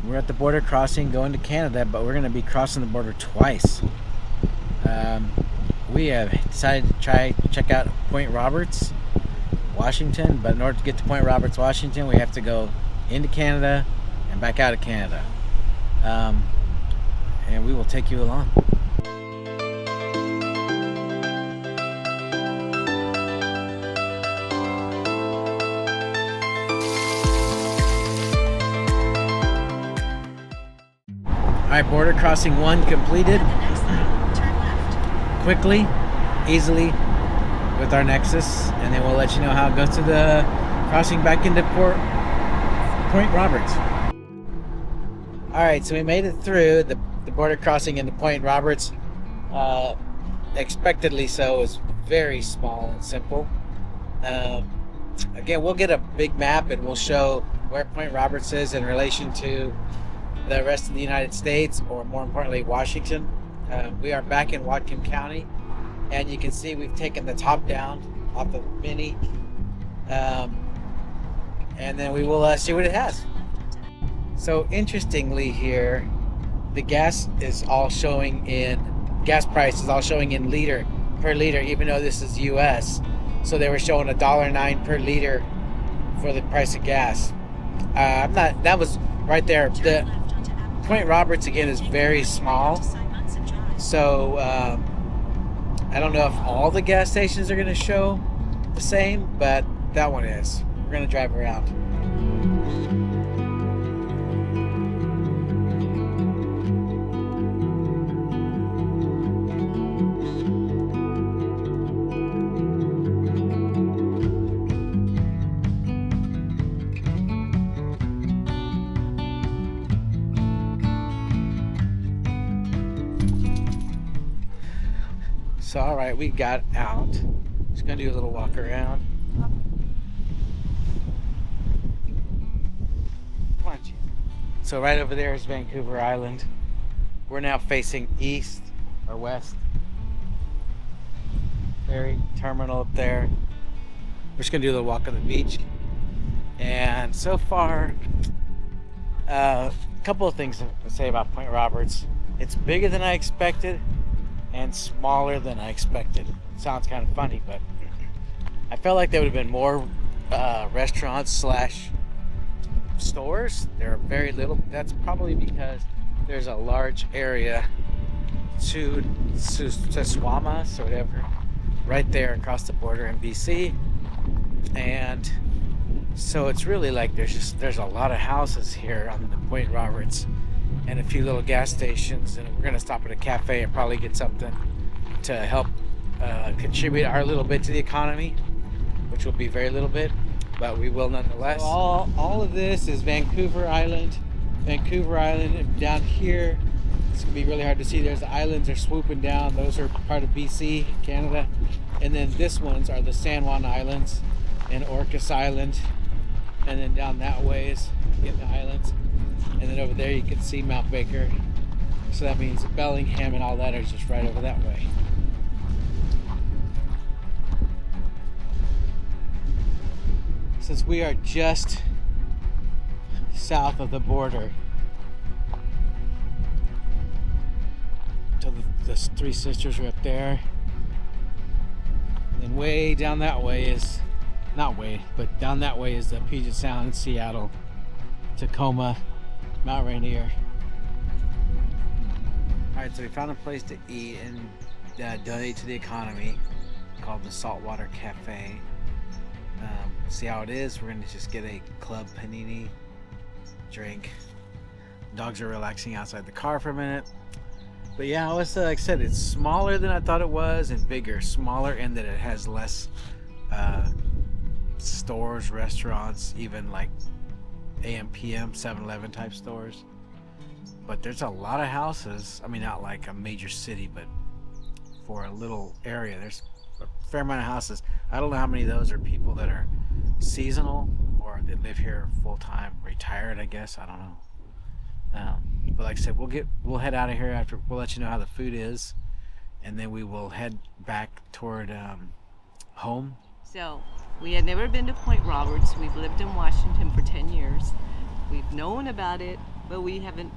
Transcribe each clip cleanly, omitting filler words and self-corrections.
We're at the border crossing going to Canada, but we're going to be crossing the border twice. We have decided to check out Point Roberts, Washington, but in order to get to Point Roberts, Washington, we have to go into Canada and back out of Canada. And we will take you along. Alright, border crossing 1 completed. Quickly, easily, with our Nexus, and then we'll let you know how it goes to the crossing back into Point Roberts. Alright, so we made it through the border crossing into Point Roberts. Expectedly so. It was very small and simple. Again, we'll get a big map and we'll show where Point Roberts is in relation to the rest of the United States, or more importantly, Washington. We are back in Whatcom County, and you can see we've taken the top down off the Mini, and then we will see what it has. So interestingly here, the gas price is all showing in liter per liter, even though this is U.S. So they were showing $1.09 per liter for the price of gas. That was right there. The Point Roberts again is very small, so I don't know if all the gas stations are going to show the same, but that one is. We're going to drive around. So, all right, we got out. Just gonna do a little walk around. So right over there is Vancouver Island. We're now facing east or west. Ferry terminal up there. We're just gonna do a little walk on the beach. And so far, a couple of things to say about Point Roberts. It's bigger than I expected and smaller than I expected. Sounds kind of funny, but I felt like there would have been more restaurants slash stores. There are very little. That's probably because there's a large area to Swamas or whatever right there across the border in BC, and so it's really like there's a lot of houses here on the Point Roberts and a few little gas stations, and we're gonna stop at a cafe and probably get something to help contribute our little bit to the economy, which will be very little bit, but we will nonetheless. So all of this is Vancouver Island. Vancouver Island, and down here, it's gonna be really hard to see. There's the islands are swooping down. Those are part of BC, Canada, and then this ones are the San Juan Islands and Orcas Island, and then down that way is getting the islands. And then over there you can see Mount Baker. So that means Bellingham and all that are just right over that way. Since we are just south of the border, so the Three Sisters are up there. And then way down that way is, not way, but down that way is the Puget Sound, Seattle, Tacoma, Mount Rainier. Alright, so we found a place to eat and donate to the economy called the Saltwater Café. See how it is. We're going to just get a club panini drink. Dogs are relaxing outside the car for a minute. But yeah, like I said, it's smaller than I thought it was and bigger. Smaller in that it has less stores, restaurants, even like AM, PM, 7-Eleven type stores. But there's a lot of houses. I mean, not like a major city, but for a little area, there's a fair amount of houses. I don't know how many of those are people that are seasonal or that live here full-time, retired, I guess. I don't know. But like I said, we'll head out of here after. We'll let you know how the food is, and then we will head back toward home. So we had never been to Point Roberts. We've lived in Washington for 10 years. We've known about it but we haven't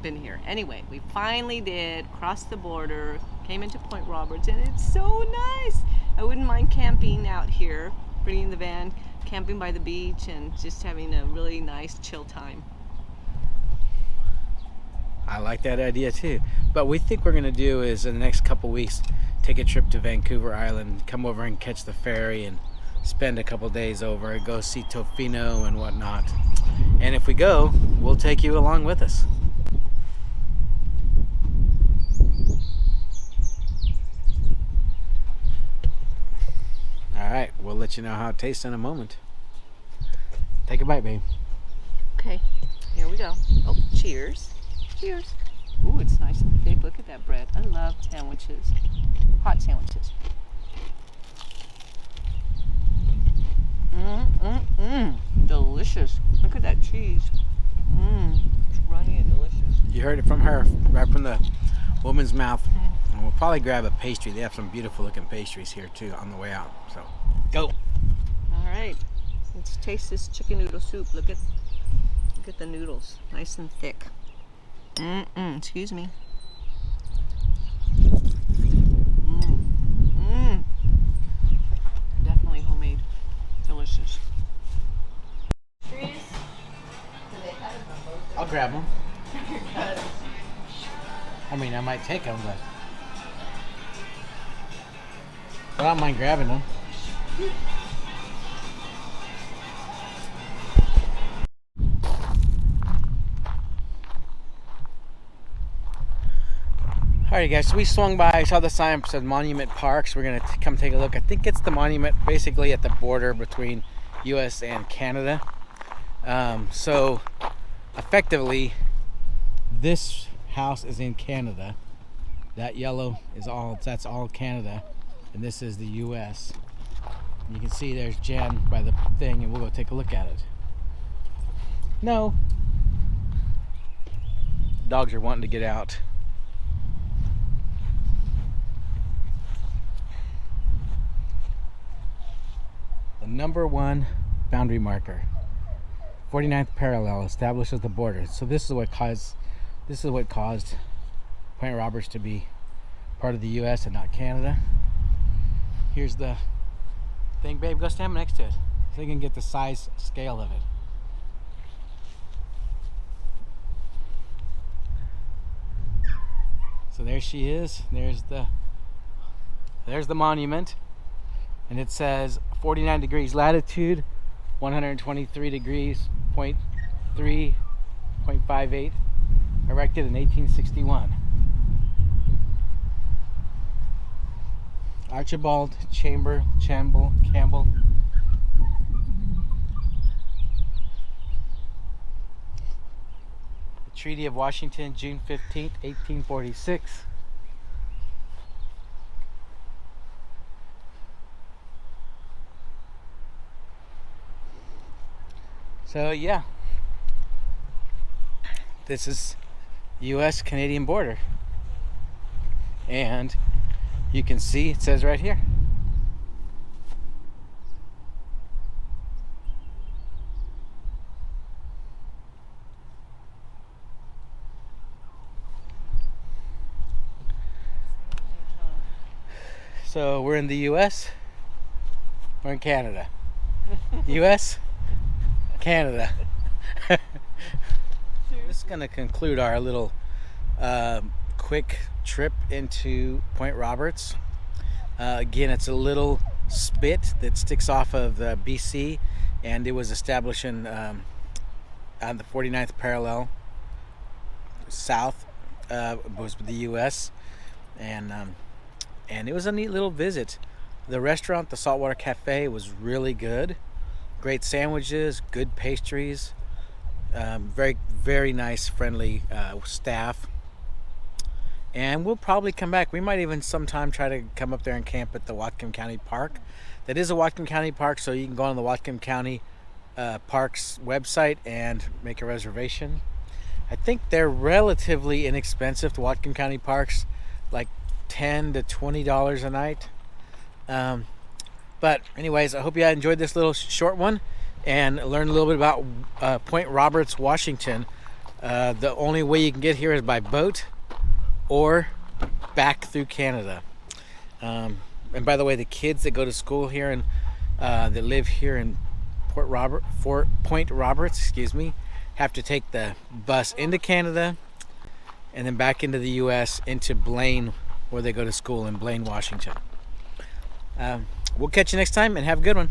been here. Anyway, we finally did cross the border, came into Point Roberts, and it's so nice. I wouldn't mind camping out here, bringing the van, camping by the beach, and just having a really nice chill time. I like that idea too. But we think we're gonna do is in the next couple weeks take a trip to Vancouver Island, come over and catch the ferry and spend a couple days over, go see Tofino and whatnot. And if we go, we'll take you along with us. All right, we'll let you know how it tastes in a moment. Take a bite, babe. Okay, here we go. Oh, cheers. Cheers. Ooh, it's nice and thick. Look at that bread. I love sandwiches. Hot sandwiches. Delicious. Look at that cheese. It's runny and delicious. You heard it from her, right from the woman's mouth. And we'll probably grab a pastry. They have some beautiful looking pastries here too on the way out. So, go. All right. Let's taste this chicken noodle soup. Look at the noodles. Nice and thick. Excuse me. Definitely homemade. Delicious. I'll grab them. I mean, I might take them, but I don't mind grabbing them. Alright guys, so we swung by, saw the sign that said Monument Parks. We're going to come take a look. I think it's the monument basically at the border between U.S. and Canada. So effectively, this house is in Canada. That yellow is that's all Canada, and this is the U.S. And you can see there's Jen by the thing, and we'll go take a look at it. No. Dogs are wanting to get out. The #1 boundary marker, 49th parallel, establishes the border. So this is what caused Point Roberts to be part of the U.S. and not Canada. Here's the thing, babe. Go stand next to it so you can get the size scale of it. So there she is. There's the monument. And it says 49 degrees latitude, 123 degrees, 0.3.58, erected in 1861. Archibald Campbell. The Treaty of Washington, June 15th, 1846. So yeah, this is U.S. Canadian border, and you can see it says right here. So we're in the U.S. We're in Canada. U.S. Canada. This is going to conclude our little quick trip into Point Roberts. Again, it's a little spit that sticks off of BC, and it was established on the 49th parallel south was the U.S. and it was a neat little visit. The restaurant, the Saltwater Café, was really good. Great sandwiches, good pastries, very, very nice, friendly staff. And we'll probably come back. We might even sometime try to come up there and camp at the Whatcom County Park. That is a Whatcom County Park, so you can go on the Whatcom County Parks website and make a reservation. I think they're relatively inexpensive to Whatcom County Parks, like $10 to $20 a night. But anyways, I hope you enjoyed this little short one and learned a little bit about Point Roberts, Washington. The only way you can get here is by boat or back through Canada. And by the way, the kids that go to school here and that live here in Point Roberts, excuse me, have to take the bus into Canada and then back into the U.S. into Blaine, where they go to school in Blaine, Washington. We'll catch you next time and have a good one.